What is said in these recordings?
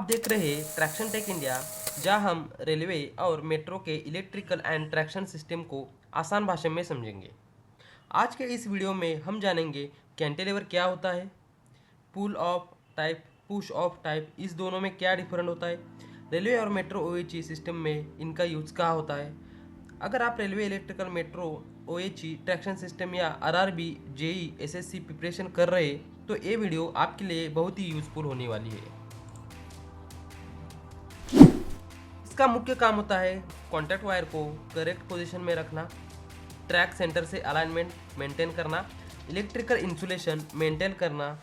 आप देख रहे हैं ट्रैक्शन टेक इंडिया, जहां हम रेलवे और मेट्रो के इलेक्ट्रिकल एंड ट्रैक्शन सिस्टम को आसान भाषा में समझेंगे। आज के इस वीडियो में हम जानेंगे कैंटिलीवर क्या होता है, pull off type, push off type, इस दोनों में क्या डिफरेंट होता है, रेलवे और मेट्रो ओएचई सिस्टम में इनका यूज़ कहाँ होता है। अगर आप railway, electrical, metro, OHE, traction system या आरआरबी, जेई, एसएससी प्रिपरेशन कर रहे हैं तो ये वीडियो आपके लिए बहुत ही यूज़फुल होने वाली है। इसका मुख्य काम होता है कॉन्टैक्ट वायर को करेक्ट पोजीशन में रखना, ट्रैक सेंटर से अलाइनमेंट मेंटेन करना, इलेक्ट्रिकल इंसुलेशन मेंटेन करना,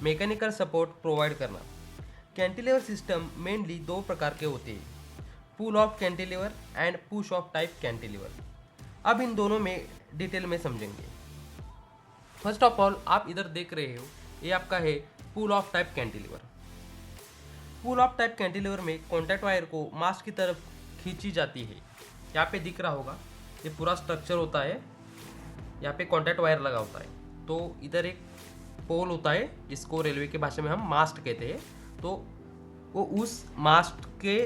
मैकेनिकल सपोर्ट प्रोवाइड करना। कैंटिलीवर सिस्टम मेनली दो प्रकार के होते हैं, pull off cantilever and push off type cantilever. अब इन दोनों में डिटेल में समझेंगे। फर्स्ट ऑफ ऑल आप इधर देख रहे हो, ये आपका है pull off type cantilever. Pull off type cantilever में कॉन्टैक्ट वायर को मास्ट की तरफ खींची जाती है। यहाँ पे दिख रहा होगा, ये पूरा स्ट्रक्चर होता है, यहाँ पे कॉन्टैक्ट वायर लगा होता है। तो इधर एक पोल होता है, जिसको रेलवे की भाषा में हम मास्ट कहते हैं। तो वो उस मास्ट के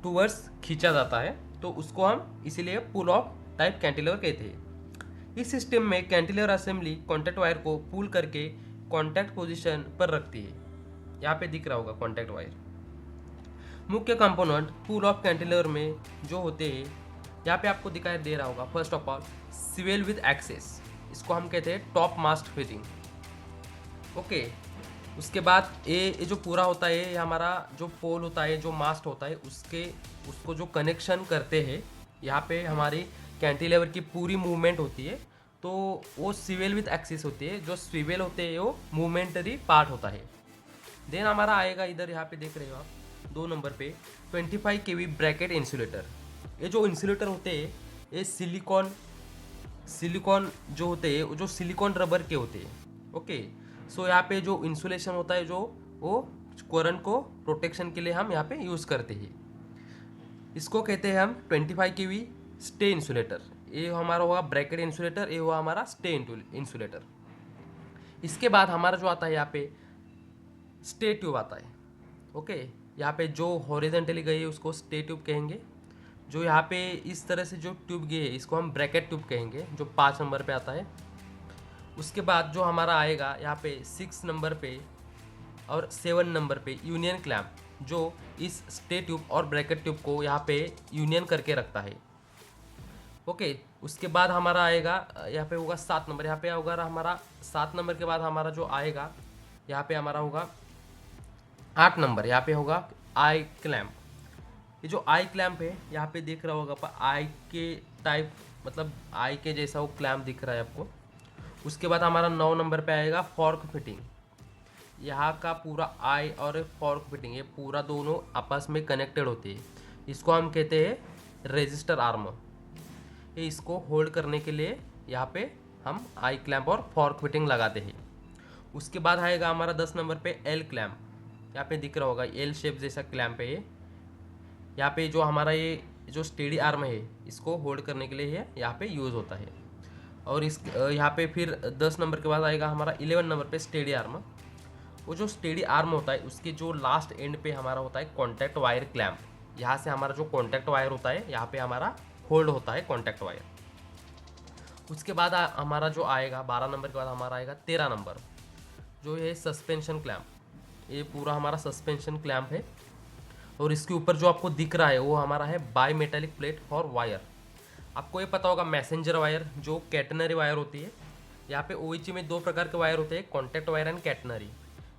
टूवर्ड्स खींचा जाता है, तो उसको हम इसीलिए पुल ऑफ टाइप कैंटिलीवर कहते हैं। इस सिस्टम में कैंटिलीवर असेंबली कॉन्टैक्ट वायर को पुल करके कॉन्टैक्ट पोजीशन पर रखती है। यहाँ पे दिख रहा होगा कॉन्टैक्ट वायर। मुख्य कंपोनेंट पुल ऑफ कैंटिलीवर में जो होते हैं, यहाँ पे आपको दिखाई दे रहा होगा। First of all swivel with axis, इसको हम कहते हैं टॉप मास्ट फिटिंग। ओके, उसके बाद ये जो पूरा होता है, ये हमारा जो पोल होता है, जो मास्ट होता है, उसको जो कनेक्शन करते हैं, यहाँ पे हमारी कैंटिलीवर की पूरी मूवमेंट होती है। तो वो स्विवेल विद एक्सिस होती है। जो स्विवेल होते हैं वो मूवमेंटरी पार्ट होता है। देन हमारा आएगा इधर, यहाँ पे देख रहे हो आप 2 नंबर पे 25 kV ब्रैकेट इंसुलेटर। ये जो इंसुलेटर होते हैं, ये सिलिकॉन जो होते हैं, जो सिलिकॉन रबर के होते हैं। ओके, सो यहाँ पे जो इंसुलेशन होता है, जो वो करंट को प्रोटेक्शन के लिए हम यहाँ पे यूज़ करते हैं। इसको कहते हैं हम 25 kV स्टे इंसुलेटर। ये हमारा हुआ ब्रैकेट इंसुलेटर, ये हुआ हमारा स्टे इंसुलेटर। इसके बाद हमारा जो आता है यहाँ पे स्टे ट्यूब आता है। ओके, यहाँ पे जो हॉरिजॉन्टली गई है उसको स्टे ट्यूब कहेंगे। जो यहाँ पे इस तरह से जो ट्यूब गई है, इसको हम ब्रैकेट ट्यूब कहेंगे, जो 5 नंबर पे आता है। उसके बाद जो हमारा आएगा यहाँ पे 6 नंबर पे और 7 नंबर पे यूनियन क्लैम्प, जो इस स्टे ट्यूब और ब्रैकेट ट्यूब को यहाँ पे यूनियन करके रखता है। ओके, उसके बाद हमारा आएगा यहाँ पे होगा 7 नंबर। यहाँ पे होगा हमारा 7 नंबर के बाद हमारा जो आएगा यहाँ पे हमारा होगा 8 नंबर। यहाँ पे होगा आई क्लैम्प। ये जो आई क्लैम्प है, यहाँ पे देख रहा होगा पर आई के टाइप, मतलब आई के जैसा वो क्लैम्प दिख रहा है आपको। उसके बाद हमारा 9 नंबर पे आएगा फॉर्क फिटिंग। यहाँ का पूरा आई और फॉर्क फिटिंग, ये पूरा दोनों आपस में कनेक्टेड होती है। इसको हम कहते हैं रेजिस्टर आर्म। ये इसको होल्ड करने के लिए यहाँ पे हम आई क्लैम्प और फॉर्क फिटिंग लगाते हैं। उसके बाद आएगा हमारा 10 नंबर पे एल क्लैम्प। यहाँ पे दिख रहा होगा एल शेप जैसा क्लैम्प है ये। यहाँ पे जो हमारा ये जो स्टेडी आर्म है, इसको होल्ड करने के लिए ये यहाँ पे यूज़ होता है। और इस यहाँ पे फिर 10 नंबर के बाद आएगा हमारा 11 नंबर पे स्टेडी आर्म। वो जो स्टेडी आर्म होता है, उसके जो लास्ट एंड पे हमारा होता है कॉन्टैक्ट वायर क्लैम्प। यहाँ से हमारा जो कॉन्टैक्ट वायर होता है, यहाँ पे हमारा होल्ड होता है कॉन्टैक्ट वायर। उसके बाद हमारा जो आएगा 12 नंबर के बाद हमारा आएगा 13 नंबर, जो है सस्पेंशन क्लैम्प। ये पूरा हमारा सस्पेंशन क्लैम्प है। और इसके ऊपर जो आपको दिख रहा है वो हमारा है by metallic plate for wire. आपको ये पता होगा मैसेंजर वायर, जो कैटनरी वायर होती है। यहाँ पे ओएचई में 2 प्रकार के वायर होते हैं, कॉन्टैक्ट वायर एंड कैटनरी।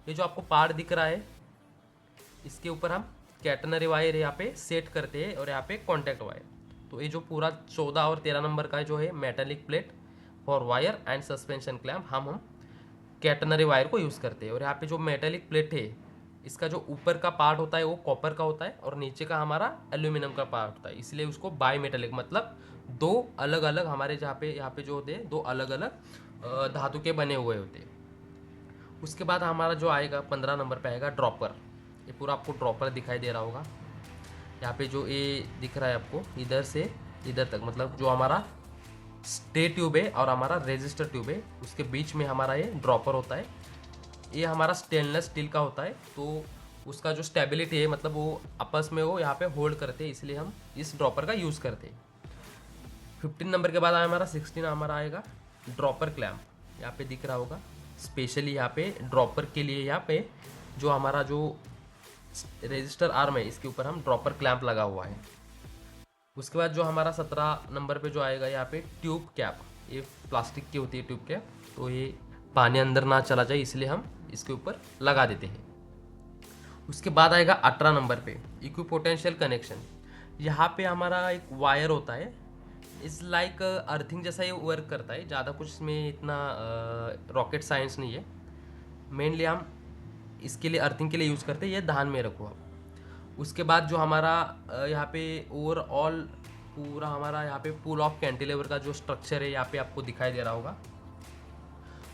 ये जो आपको पार्ट दिख रहा है, इसके ऊपर हम कैटनरी वायर यहाँ पे सेट करते हैं और यहाँ पे कॉन्टैक्ट वायर। तो ये जो पूरा 14 और 13 नंबर का जो है metallic plate for wire and suspension clamp, हम कैटनरी वायर को यूज़ करते हैं। और यहाँ पे जो मेटेलिक प्लेट है, इसका जो ऊपर का पार्ट होता है वो कॉपर का होता है और नीचे का हमारा एल्यूमिनियम का पार्ट होता है, इसलिए उसको बाई मेटेलिक, मतलब 2 अलग अलग हमारे यहाँ पे जो होते हैं 2 अलग अलग धातु के बने हुए होते हैं। उसके बाद हमारा जो आएगा 15 नंबर पे आएगा ड्रॉपर। ये पूरा आपको ड्रॉपर दिखाई दे रहा होगा। यहाँ पे जो ये दिख रहा है आपको, इधर से इधर तक, मतलब जो हमारा स्टे ट्यूब है और हमारा रेजिस्टर ट्यूब है, उसके बीच में हमारा ये ड्रॉपर होता है। ये हमारा स्टेनलेस स्टील का होता है। तो उसका जो स्टेबिलिटी है मतलब वो आपस में वो यहाँ पे होल्ड करते हैं, इसलिए हम इस ड्रॉपर का यूज़ करते हैं। 15 नंबर के बाद हमारा 16 हमारा आएगा ड्रॉपर क्लैम्प। यहाँ पे दिख रहा होगा स्पेशली यहाँ पे ड्रॉपर के लिए, यहाँ पे जो हमारा जो रजिस्टर आर्म है इसके ऊपर हम ड्रॉपर क्लैम्प लगा हुआ है। उसके बाद जो हमारा 17 नंबर पे जो आएगा यहाँ पे ट्यूब कैप, ये प्लास्टिक की होती है ट्यूब कैप, तो ये पानी अंदर ना चला जाए इसलिए हम इसके ऊपर लगा देते हैं। उसके बाद आएगा 18 नंबर पे इक्विपोटेंशियल कनेक्शन। यहाँ पे हमारा एक वायर होता है, इस लाइक अर्थिंग जैसा ये वर्क करता है, ज़्यादा कुछ इसमें इतना रॉकेट साइंस नहीं है। मेनली हम इसके लिए अर्थिंग के लिए यूज़ करते हैं, ये ध्यान में रखो आप। उसके बाद जो हमारा यहाँ पे ओवरऑल पूरा हमारा यहाँ पे पुल ऑफ कैंटिलीवर का जो स्ट्रक्चर है यहाँ पे आपको दिखाई दे रहा होगा।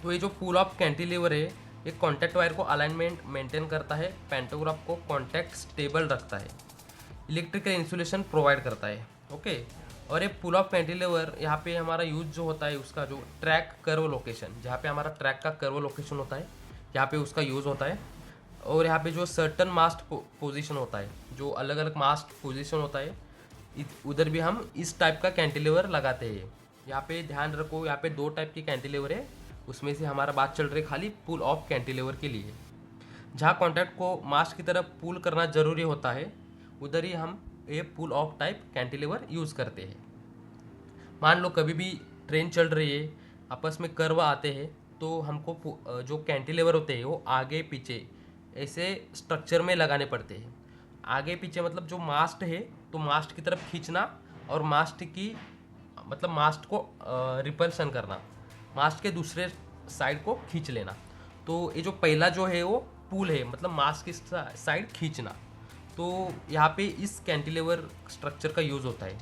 तो ये जो पुल ऑफ कैंटिलीवर है ये कॉन्टैक्ट वायर को अलाइनमेंट मेंटेन करता है, पैंटोग्राफ को कॉन्टैक्ट स्टेबल रखता है, इलेक्ट्रिकल इंसुलेशन प्रोवाइड करता है। ओके, और ये पुल ऑफ कैंटिलीवर यहाँ पे हमारा यूज जो होता है उसका जो ट्रैक कर्व लोकेशन, जहाँ पे हमारा ट्रैक का कर्व लोकेशन होता है यहाँ पे उसका यूज़ होता है। और यहाँ पे जो सर्टन मास्ट पोजीशन होता है, जो अलग अलग मास्ट पोजीशन होता है, उधर भी हम इस टाइप का कैंटिलीवर लगाते हैं। यहाँ पे ध्यान रखो, यहाँ पे 2 टाइप की कैंटिलीवर है, उसमें से हमारा बात चल रही है खाली पुल ऑफ कैंटिलीवर के लिए। जहाँ कॉन्टैक्ट को मास्ट की तरफ पुल करना ज़रूरी होता है उधर ही हम ये पुल ऑफ टाइप कैंटिलीवर यूज़ करते हैं। मान लो कभी भी ट्रेन चल रही है, आपस में कर्व आते हैं, तो हमको जो कैंटिलीवर होते हैं वो आगे पीछे ऐसे स्ट्रक्चर में लगाने पड़ते हैं। आगे पीछे मतलब जो मास्ट है तो मास्ट की तरफ खींचना, और मास्ट की मतलब मास्ट को रिपल्सन करना, मास्ट के दूसरे साइड को खींच लेना। तो ये जो पहला जो है वो पुल है, मतलब मास्ट की साइड खींचना। तो यहाँ पे इस कैंटिलीवर स्ट्रक्चर का यूज़ होता है।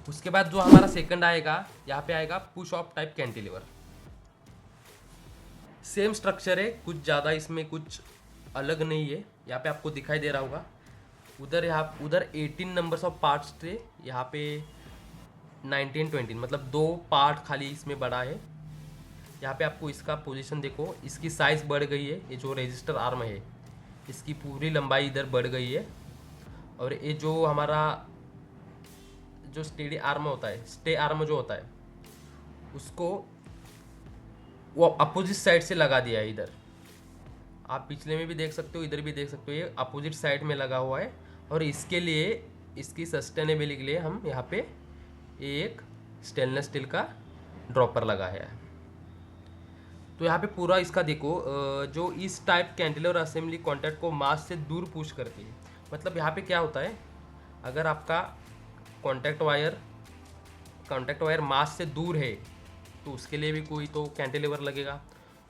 उसके बाद जो हमारा सेकंड आएगा यहाँ पे आएगा push off type cantilever. Same structure है, कुछ ज़्यादा इसमें कुछ अलग नहीं है। यहाँ पे आपको दिखाई दे रहा होगा उधर 18 नंबर्स ऑफ पार्ट्स थे, यहाँ पे 19 20 मतलब 2 पार्ट खाली इसमें बड़ा है। यहाँ पे आपको इसका पोजीशन देखो, इसकी साइज़ बढ़ गई है। ये जो रजिस्टर आर्म है इसकी पूरी लंबाई इधर बढ़ गई है। और ये जो हमारा जो स्टेडी आर्म होता है, स्टे आर्म जो होता है, उसको वो अपोजिट साइड से लगा दिया है। इधर आप पिछले में भी देख सकते हो, इधर भी देख सकते हो, ये अपोजिट साइड में लगा हुआ है। और इसके लिए इसकी सस्टेनेबिलिटी के लिए हम यहाँ पे एक स्टेनलेस स्टील का ड्रॉपर लगाया है। तो यहाँ पे पूरा इसका देखो, जो इस टाइप कैंटिलीवर असेंबली कॉन्टैक्ट को मास से दूर पुश करती है। मतलब यहाँ पे क्या होता है, अगर आपका कॉन्टैक्ट वायर मास से दूर है तो उसके लिए भी कोई तो कैंटिलीवर लगेगा।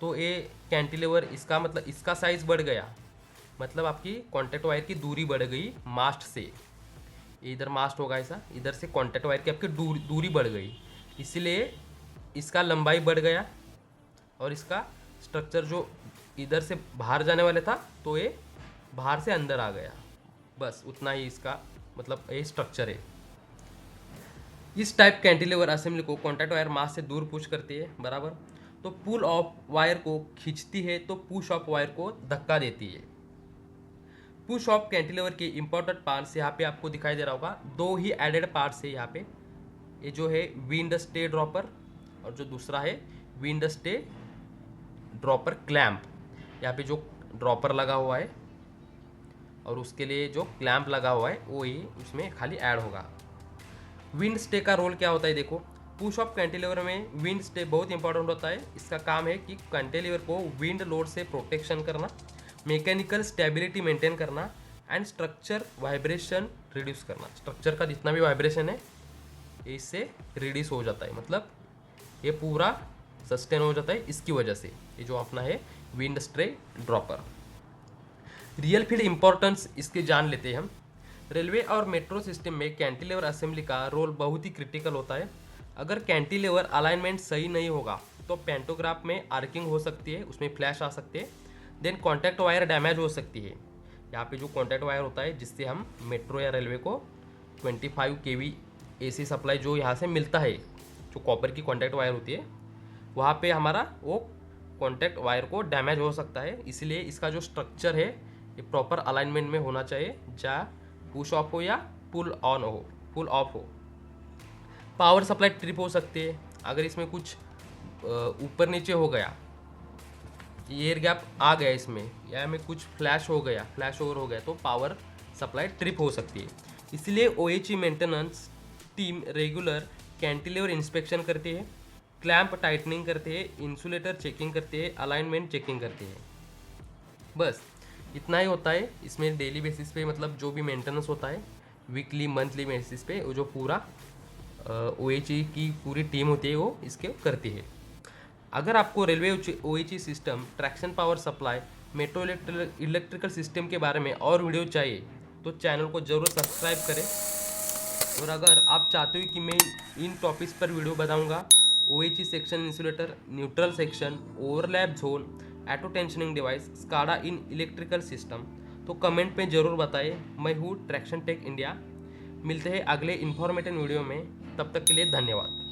तो ये कैंटिलीवर इसका मतलब इसका साइज़ बढ़ गया, मतलब आपकी कॉन्टैक्ट वायर की दूरी बढ़ गई मास्ट से। इधर मास्ट होगा ऐसा, इधर से कॉन्टैक्ट वायर की आपकी दूरी बढ़ गई, इसलिए इसका लंबाई बढ़ गया। और इसका स्ट्रक्चर जो इधर से बाहर जाने वाले था तो ये बाहर से अंदर आ गया, बस उतना ही इसका मतलब ये स्ट्रक्चर है। इस टाइप कैंटिलीवर असेंबली को कॉन्टैक्ट वायर मास से दूर पुश करती है, बराबर। तो पुल ऑफ वायर को खींचती है तो पुश ऑफ वायर को धक्का देती है। पुश ऑफ कैंटिलीवर के इंपॉर्टेंट पार्ट्स यहाँ पे आपको दिखाई दे रहा होगा, 2 ही एडेड पार्ट्स है यहाँ पे। ये जो है विंड स्टे ड्रॉपर, और जो दूसरा है विंड स्टे ड्रॉपर क्लैंप। यहाँ पे जो ड्रॉपर लगा हुआ है और उसके लिए जो क्लैंप लगा हुआ है वो ही उसमें खाली ऐड होगा। विंड स्टे का रोल क्या होता है देखो, पुश ऑफ कैंटिलीवर में विंड स्टे बहुत इंपॉर्टेंट होता है। इसका काम है कि कैंटिलीवर को विंड लोड से प्रोटेक्शन करना, मैकेनिकल स्टेबिलिटी मेंटेन करना एंड स्ट्रक्चर वाइब्रेशन रिड्यूस करना। स्ट्रक्चर का जितना भी वाइब्रेशन है इससे रिड्यूस हो जाता है, मतलब ये पूरा सस्टेन हो जाता है इसकी वजह से। ये जो अपना है wind stay dropper. Real field importance इसके जान लेते हैं हम। रेलवे और मेट्रो सिस्टम में कैंटिलीवर असेंबली का रोल बहुत ही क्रिटिकल होता है। अगर कैंटिलीवर अलाइनमेंट सही नहीं होगा तो पैंटोग्राफ में आर्किंग हो सकती है, उसमें फ्लैश आ सकते हैं, देन कॉन्टैक्ट वायर डैमेज हो सकती है। यहाँ पे जो कॉन्टैक्ट वायर होता है जिससे हम मेट्रो या रेलवे को 25 kV AC सप्लाई जो यहाँ से मिलता है, जो कॉपर की कॉन्टैक्ट वायर होती है, वहाँ पे हमारा वो कॉन्टैक्ट वायर को डैमेज हो सकता है। इसलिए इसका जो स्ट्रक्चर है ये प्रॉपर अलाइनमेंट में होना चाहिए, चाहे पुश ऑफ हो या पुल ऑन हो, पुल ऑफ हो। पावर सप्लाई ट्रिप हो सकती है अगर इसमें कुछ ऊपर नीचे हो गया, एयर गैप आ गया इसमें, या में कुछ फ्लैश हो गया, फ्लैश ओवर हो गया, तो पावर सप्लाई ट्रिप हो सकती है। इसलिए OHE maintenance team regular cantilever inspection करती है, क्लैंप टाइटनिंग करती है, इंसुलेटर चेकिंग करती है, अलाइनमेंट चेकिंग करती है। बस इतना ही होता है इसमें डेली बेसिस पे, मतलब जो भी मेंटेनेंस होता है वीकली मंथली बेसिस पे, वो जो पूरा OHE की पूरी टीम होती है वो इसके करती है। अगर आपको railway OHE system, traction power supply, metro electrical system के बारे में और वीडियो चाहिए तो चैनल को ज़रूर सब्सक्राइब करें। और अगर आप चाहते हो कि मैं इन टॉपिक्स पर वीडियो बताऊंगा, OHE section insulator, neutral section, overlap zone, auto tensioning device, SCADA in electrical system, तो कमेंट में ज़रूर बताइए। मैं हूँ ट्रैक्शन टेक इंडिया। मिलते हैं अगले इन्फॉर्मेटिव वीडियो में, तब तक के लिए धन्यवाद।